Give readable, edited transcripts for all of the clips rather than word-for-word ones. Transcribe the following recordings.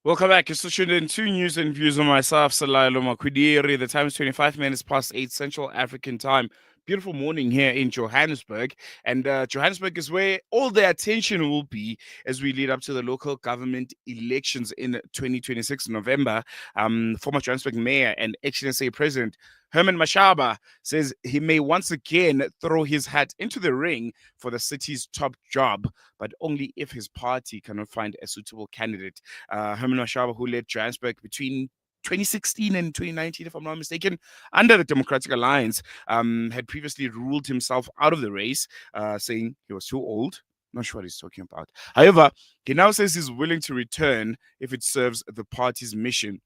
Welcome back. You're still tuned in to News and Views on myself, Salaylo Makwidiri. The time is 25 minutes past 8 Central African time. Beautiful morning here in Johannesburg. And Johannesburg is where all the attention will be as we lead up to the local government elections in 2026 November. Former Johannesburg Mayor and ActionSA President Herman Mashaba says he may once again throw his hat into the ring for the city's top job, but only if his party cannot find a suitable candidate. Herman Mashaba, who led Johannesburg between 2016 and 2019, if I'm not mistaken, under the Democratic Alliance, had previously ruled himself out of the race, saying he was too old. Not sure what he's talking about. However, he now says he's willing to return if it serves the party's mission,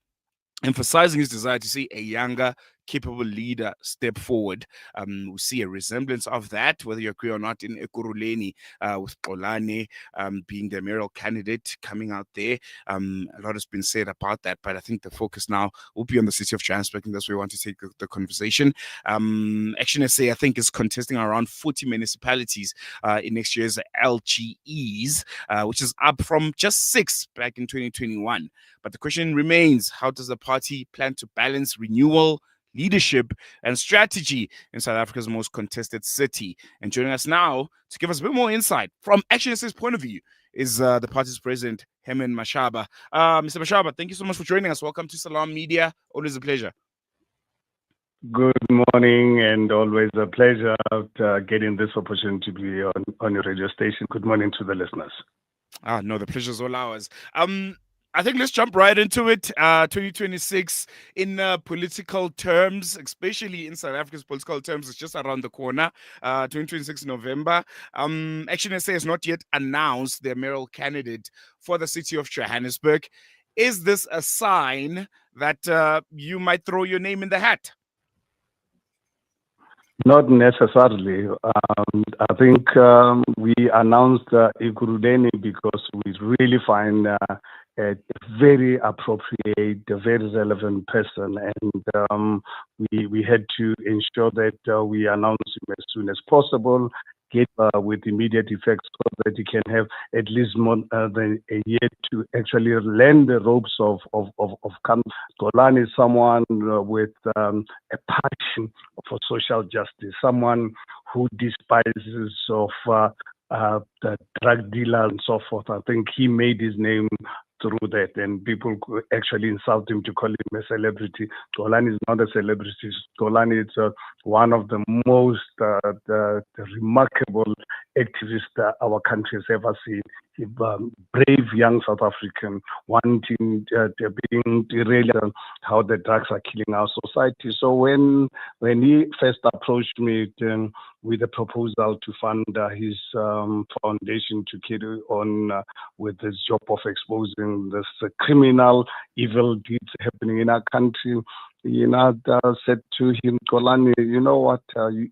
emphasizing his desire to see a younger, capable leader step forward. We see a resemblance of that, whether you agree or not, in Ekurhuleni, with Xolani being the mayoral candidate coming out there. A lot has been said about that, but I think the focus now will be on the city of Johannesburg, and that's where we want to take the conversation. ActionSA, I think, is contesting around 40 municipalities in next year's LGEs, which is up from just 6 back in 2021. But the question remains, how does the party plan to balance renewal, leadership, and strategy in South Africa's most contested city? And joining us now to give us a bit more insight from ActionSA's point of view is the party's president, Herman Mashaba. Mr. Mashaba, thank you so much for joining us. Welcome to Salam Media. Always a pleasure. Good morning, and always a pleasure getting this opportunity to be on your radio station. Good morning to the listeners. No, the pleasure's all ours. I think let's jump right into it. 2026 in political terms, especially in South Africa's political terms, is just around the corner. 2026 November. ActionSA has not yet announced their mayoral candidate for the city of Johannesburg. Is this a sign that you might throw your name in the hat? Not necessarily. I think we announced Ekurhuleni because we really find a very appropriate, a very relevant person, and we had to ensure that we announce him as soon as possible, get with immediate effect, so that he can have at least more than a year to actually learn the ropes of coming. Xolani is someone with a passion for social justice, someone who despises of the drug dealers and so forth. I think he made his name through that, and people actually insult him to call him a celebrity. Xolani is not a celebrity. Xolani is one of the most the remarkable activists our country has ever seen. Brave young South African, wanting being really how the drugs are killing our society. So when he first approached me with a proposal to fund his foundation to carry on with this job of exposing this criminal evil deeds happening in our country, said to him, Xolani, you know what,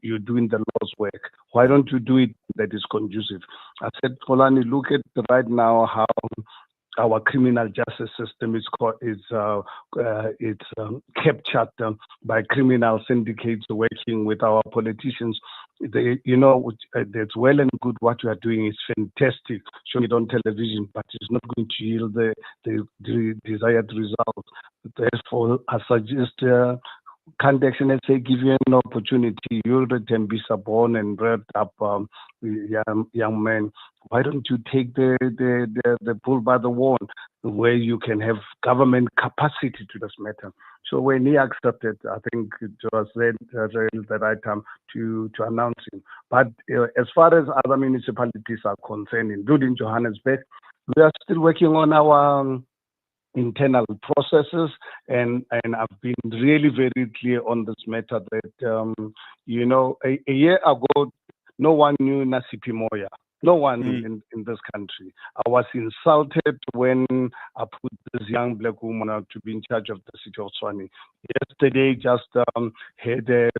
you're doing the Lord's work. Why don't you do it that is conducive? I said, Xolani, look at right now how our criminal justice system is captured by criminal syndicates working with our politicians. That's well and good. What you are doing is fantastic, showing it on television, but it's not going to yield the desired result. Therefore, I suggest can't ActionSA give you an opportunity? You're already ambitious born and bred up young man. Why don't you take the bull by the horn, where you can have government capacity to this matter? So when he accepted, I think it was really the right time to announce him. But as far as other municipalities are concerned, including Johannesburg, we are still working on our internal processes, and I've been really very clear on this matter that a year ago no one knew Nasipi Moya. No one in this country. I was insulted when I put this young black woman to be in charge of the city of Tshwane. Yesterday, just had a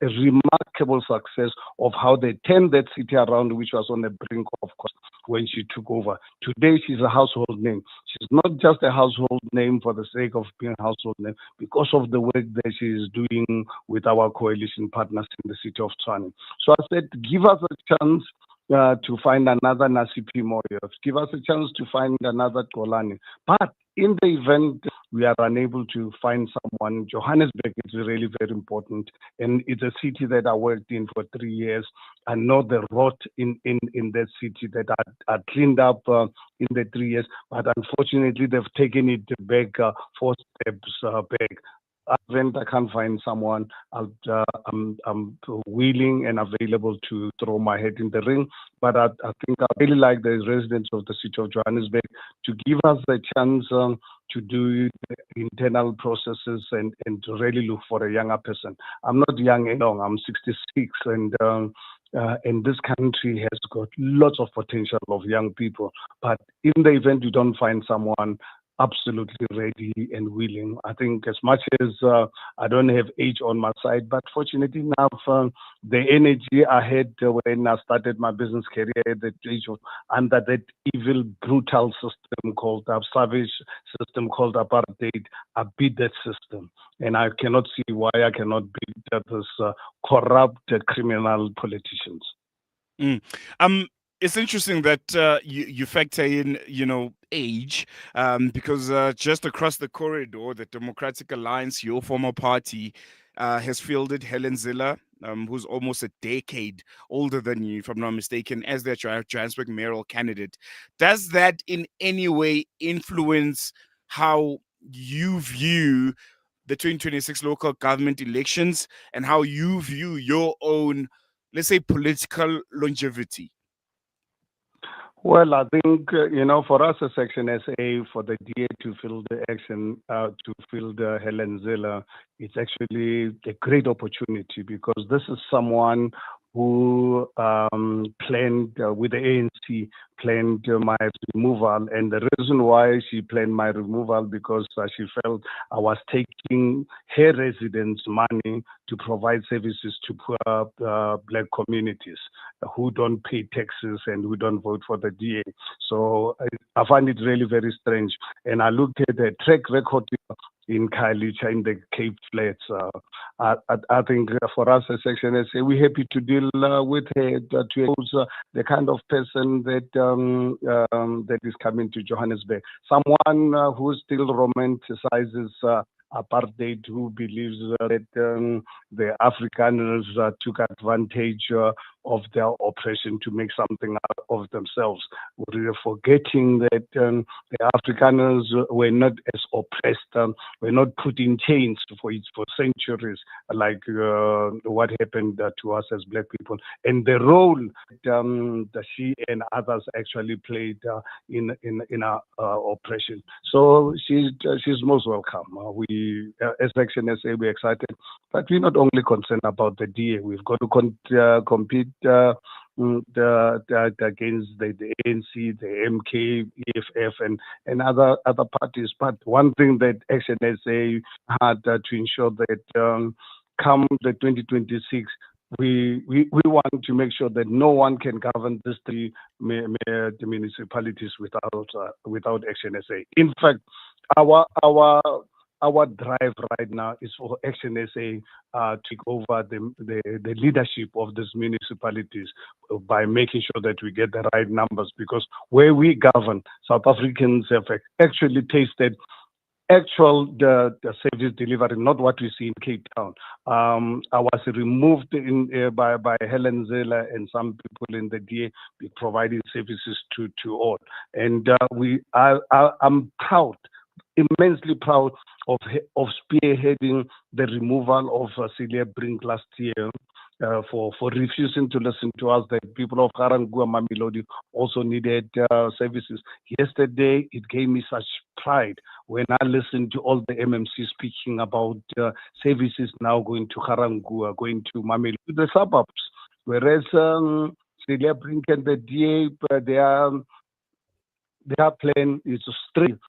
remarkable success of how they turned that city around, which was on the brink of course when she took over. Today, she's a household name. She's not just a household name for the sake of being a household name, because of the work that she is doing with our coalition partners in the city of Tshwane. So I said, give us a chance to find another Nasipi Moyo. Give us a chance to find another Xolani. But in the event we are unable to find someone, Johannesburg is really very important. And it's a city that I worked in for 3 years. I know the rot in that city that I cleaned up in the 3 years. But unfortunately, they've taken it back 4 steps back. When I can't find someone, I'm willing and available to throw my head in the ring. But I think I really like the residents of the city of Johannesburg to give us the chance to do the internal processes and to really look for a younger person. I'm not young anymore. I'm 66, and this country has got lots of potential of young people. But in the event you don't find someone absolutely ready and willing, I think as much as I don't have age on my side, but fortunately enough, the energy I had when I started my business career at the age of under that evil, brutal system called savage system called apartheid, I beat that system, and I cannot see why I cannot beat this corrupt criminal politicians. Mm. It's interesting that you factor in, age, because just across the corridor, the Democratic Alliance, your former party, has fielded Helen Zille, who's almost a decade older than you, if I'm not mistaken, as their Johannesburg mayoral candidate. Does that in any way influence how you view the 2026 local government elections and how you view your own, let's say, political longevity? Well, I think, for us as Action SA, for the DA to fill the to fill the Helen Zille, it's actually a great opportunity because this is someone who planned with the ANC, planned my removal. And the reason why she planned my removal because she felt I was taking her residents' money to provide services to poor black communities who don't pay taxes and who don't vote for the DA. So I find it really very strange. And I looked at the track record in Khayelitsha in the Cape Flats. I think for us as Action SA, we're happy to deal with her to expose the kind of person that that is coming to Johannesburg. Someone who still romanticizes apartheid, who believes that the Afrikaners took advantage of their oppression to make something out of themselves. We're forgetting that the Afrikaners were not as oppressed, were not put in chains for centuries, like what happened to us as black people, and the role that she and others actually played in our oppression. So she's most welcome. We, as Action SA, we're excited, but we're not only concerned about the DA. We've got to compete against the ANC, the MK, EFF, and other parties. But one thing that Action SA had to ensure that come the 2026, we want to make sure that no one can govern these three municipalities without Action SA. In fact, our drive right now is for Action SA to take over the leadership of these municipalities by making sure that we get the right numbers, because where we govern, South Africans have actually tasted the service delivery, not what we see in Cape Town. I was removed by Helen Zille and some people in the DA providing services to all. And I'm proud, immensely proud of spearheading the removal of Celia Brink last year for refusing to listen to us. The people of Garangua Mamelodi also needed services. Yesterday, it gave me such pride when I listened to all the MMC speaking about services now going to Garangua, going to Mamelodi, the suburbs, whereas Celia Brink and the DA, their plan is straight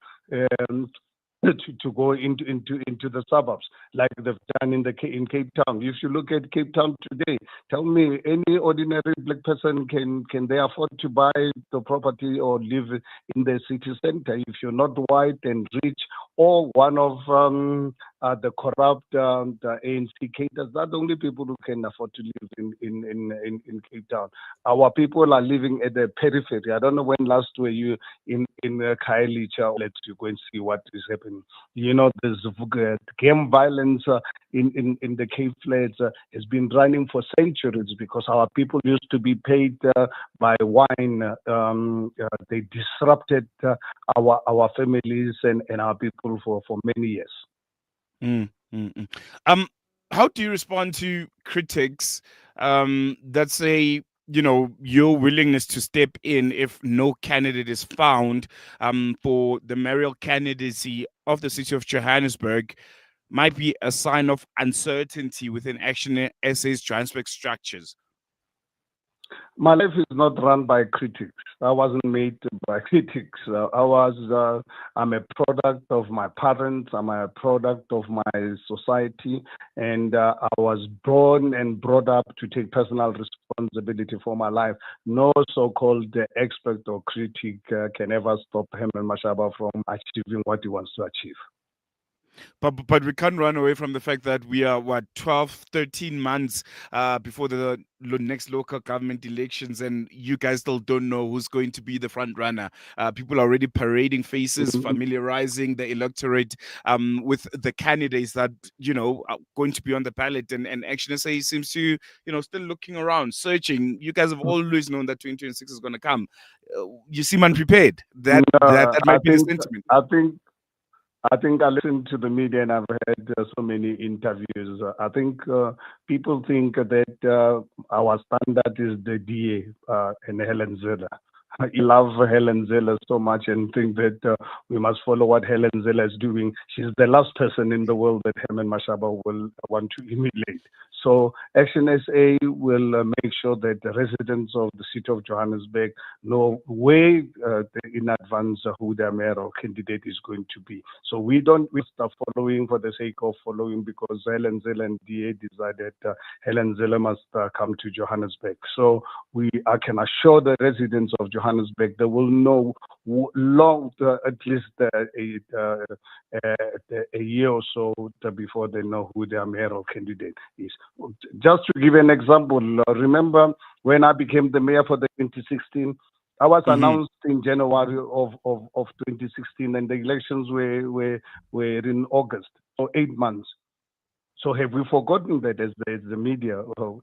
to go into the suburbs like they've done in Cape Town. If you look at Cape Town today, tell me, any ordinary black person can they afford to buy the property or live in the city center if you're not white and rich or one of the corrupt, the ANC cadres. They're the only people who can afford to live in Cape Town. Our people are living at the periphery. I don't know when last were you in Khayelitsha. Let you go and see what is happening. You know, there's game violence in the Cape Flats has been running for centuries because our people used to be paid by wine. They disrupted our families and our people for many years. Mm, mm, mm. How do you respond to critics that say, your willingness to step in if no candidate is found for the mayoral candidacy of the city of Johannesburg might be a sign of uncertainty within Action SA's Johannesburg structures? My life is not run by critics. I wasn't made by critics. I'm a product of my parents. I'm a product of my society. And I was born and brought up to take personal responsibility for my life. No so-called expert or critic can ever stop Herman Mashaba from achieving what he wants to achieve. But we can't run away from the fact that we are 12, 13 months before the next local government elections, and you guys still don't know who's going to be the front runner. People are already parading faces, familiarizing the electorate with the candidates that are going to be on the ballot, and Action SA seems to still looking around, searching. You guys have always known that 2026 is going to come. You seem unprepared. That might be the sentiment. I think I listened to the media and I've heard so many interviews. I think people think that our standard is the DA and Helen Zille. You love Helen Zille so much and think that we must follow what Helen Zille is doing. She's the last person in the world that Herman Mashaba will want to emulate. So Action SA will make sure that the residents of the city of Johannesburg know way in advance who their mayor or candidate is going to be. So we start following for the sake of following because Helen Zille and DA decided Helen Zille must come to Johannesburg. So I can assure the residents of Johannesburg they will know at least a year or so before they know who their mayoral candidate is. Just to give an example, remember when I became the mayor for the 2016, I was announced in January of 2016, and the elections were in August, so 8 months. So have we forgotten that as the media? So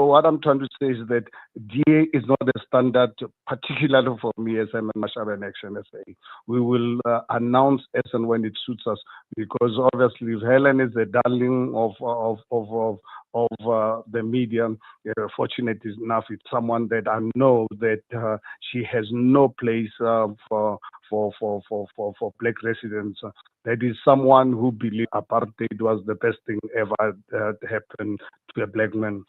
what I'm trying to say is that DA is not a standard, particularly for me as Herman Mashaba and Action SA. We will announce as and when it suits us, because obviously Helen is a darling of the media. Fortunate enough, it's someone that I know that she has no place for black residents. That is someone who believes apartheid was the best thing ever happened to a black man.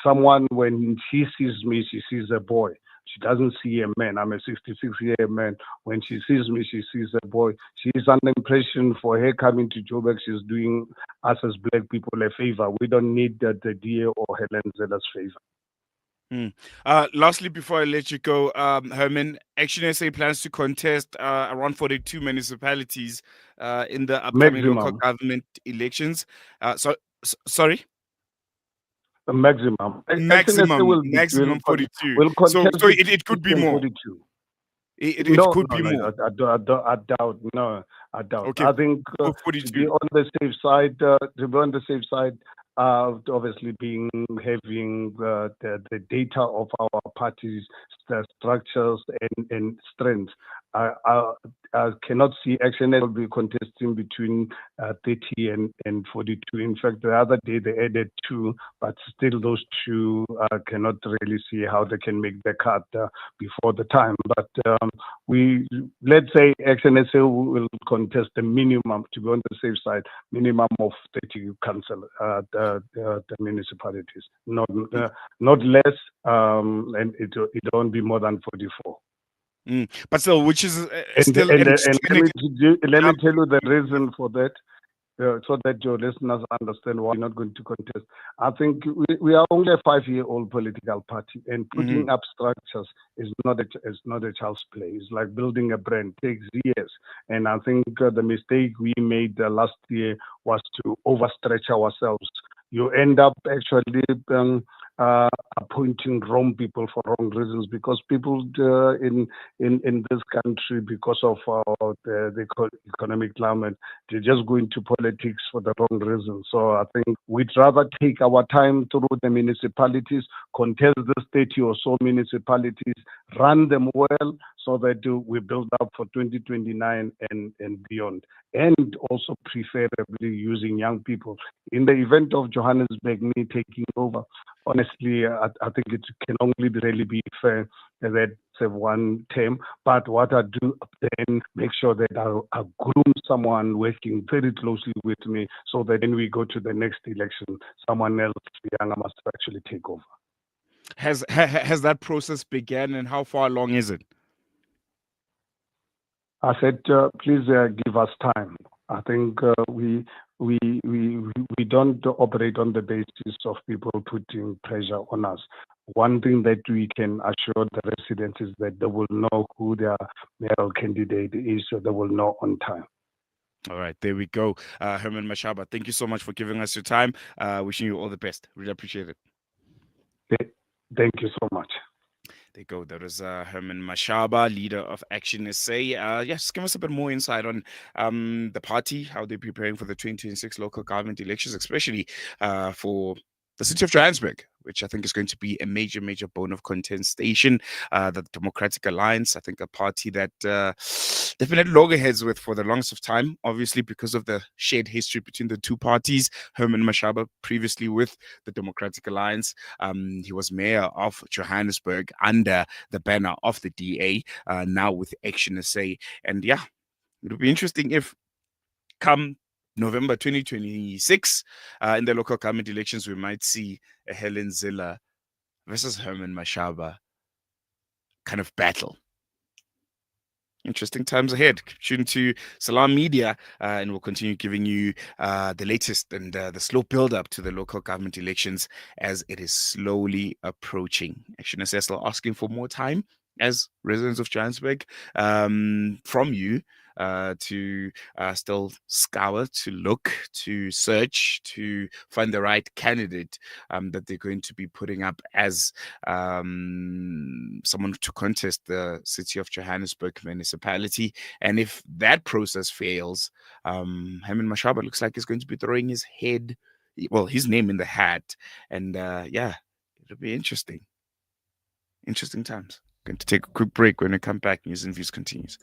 Someone, when she sees me, she sees a boy. She doesn't see a man. I'm a 66-year man. When she sees me, she sees a boy. She is under impression for her coming to Joburg. She's doing us as black people a favor. We don't need the DA or Helen Zille's favor. Lastly, before I let you go, Herman, Action SA plans to contest around 42 municipalities in the upcoming local government elections. Sorry? Maximum. Maximum 42. So it could be more. 42. It could be more. I doubt. No, I doubt. Okay. I think to be on the safe side, obviously having the data of our parties, the structures and strengths. I cannot see Action will be contesting between 30 and 42. In fact, the other day they added 2, but still those 2 cannot really see how they can make the cut before the time. But let's say Action SA will contest the minimum, to be on the safe side, minimum of 30 council the municipalities, not less, and it won't be more than 44. But still, which is let me tell you the reason for that. so that your listeners understand why we're not going to contest. I think we are only a 5-year-old political party, and Hmm. putting up structures is not a child's play. It's like building a brand. It takes years, and I think the mistake we made last year was to overstretch ourselves. You end up actually uh, appointing wrong people for wrong reasons, because people in this country, because of the economic climate, they're just going to politics for the wrong reasons. So I think we'd rather take our time through the municipalities, contest the 30 or so municipalities, run them well, so that we build up for 2029 and beyond. And also preferably using young people. In the event of Johannesburg me taking over, honestly, I think it can only really be fair that have one term. But what I do then make sure that I groom someone working very closely with me, so that when we go to the next election, someone else younger must actually take over. Has that process began, and how far along is it? I said, please give us time. I think we don't operate on the basis of people putting pressure on us. One thing that we can assure the residents is that they will know who their mayoral candidate is, so they will know on time. All right, there we go. Herman Mashaba, thank you so much for giving us your time. Wishing you all the best. Really appreciate it. Thank you so much. There you go. That was Herman Mashaba, leader of ActionSA. Yes, give us a bit more insight on the party, how they're preparing for the 2026 local government elections, especially for the city of Johannesburg, which I think is going to be a major, major bone of contestation. The Democratic Alliance, I think a party that they've been at loggerheads with for the longest of time, obviously because of the shared history between the two parties. Herman Mashaba, previously with the Democratic Alliance, he was mayor of Johannesburg under the banner of the DA, now with ActionSA. And yeah, it'll be interesting if come November 2026, in the local government elections, we might see a Helen Zille versus Herman Mashaba kind of battle. Interesting times ahead. Tune to Salam Media, and we'll continue giving you the latest and the slow build up to the local government elections as it is slowly approaching. Actually, I'm still asking for more time as residents of Johannesburg from you to still scour, to look, to search, to find the right candidate that they're going to be putting up as someone to contest the city of Johannesburg municipality. And if that process fails, Herman Mashaba looks like he's going to be throwing his name in the hat. And yeah, it'll be interesting. Interesting times. Going to take a quick break. When we come back, News and Views continues.